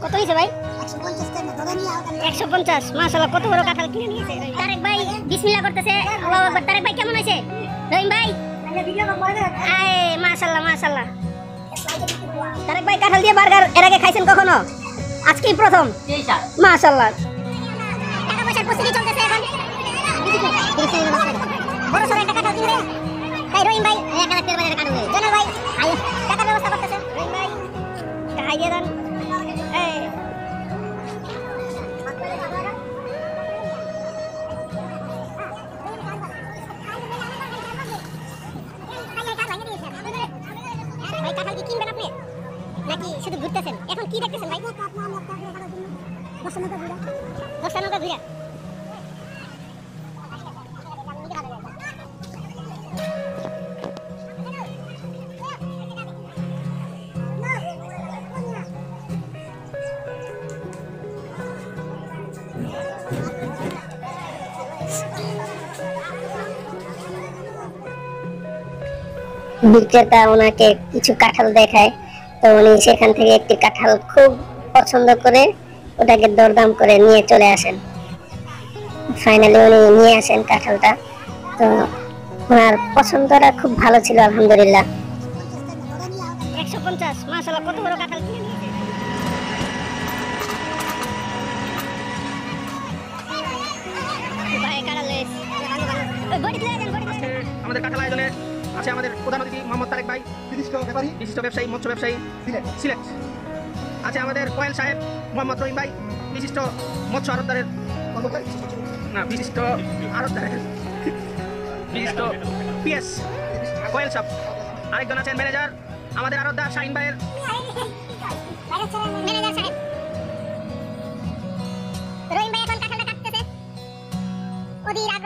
কত হয়েছে ভাই? 150। মাশাআল্লাহ, কত বড় কাঁঠাল কিনে নিয়েছে তারেক ভাই। বিসমিল্লাহ করতেছে। আল্লাহু আকবার। তারেক ভাই কেমন হয়েছে? রহিম ভাই মাশাআল্লাহ মাশাআল্লাহ। তারেক ভাই কাঁঠাল দিয়ে বার্গার এর আগে খাইছেন কখনো? আজকেই প্রথম। মাশাআল্লাহ। টাকা পয়সার প্রস্তুতি চলতেছে এখন। বড় সরো একটা কাঁঠাল কিনে তাই রহিম ভাই কালেক্টর বাজারে কাটবে জানাল ভাই টাকার ব্যবস্থা করতেছেন। রহিম ভাই খাইয়ে দেন। ভাই কাঁঠাল কি কিনবেন আপনি নাকি শুধু ঘুরতেছেন? এখন কি দেখতেছেন ভাই? দশটা ঘুরা বিক্রেতা ওনাকে কিছু কাঁঠাল দেখায়, তো উনি সেখান থেকে একটি কাঁঠাল খুব পছন্দ করে ওটাকে দরদাম করে নিয়ে চলে আসেন। ফাইনালি উনি নিয়ে আসেন কাঁঠালটা। তো ওনার পছন্দটা খুব ভালো ছিল আলহামদুলিল্লাহ। 150। মাশাআল্লাহ, কত বড় কাঁঠাল কিনে নিয়েছে। ভাই কাঁঠাল লেস বডি দিয়ে দেন, বডি দিয়ে। আমাদের কাঁঠাল আয়োজনে আছে আমাদের প্রধান অতিথি মোহাম্মদ তারেক ভাই, বিশিষ্ট ব্যবসায়ী, মৎস্য ব্যবসায়ী সিলেট। আছে আমাদের কোয়েল সাহেব মোহাম্মদ রহিম ভাই, বিশিষ্ট মৎস্য আড়তদারের বিশিষ্ট আড়তদারের বিশিষ্ট পিএস কোয়েল সাহেব। আরেকজন আছেন ম্যানেজার আমাদের আড়তদার শাহিন ভাইয়ের ম্যানেজার সাহেব। রহিম ভাই এখন কাঁঠালটা কাটতেছে অধীর আগ্রহে।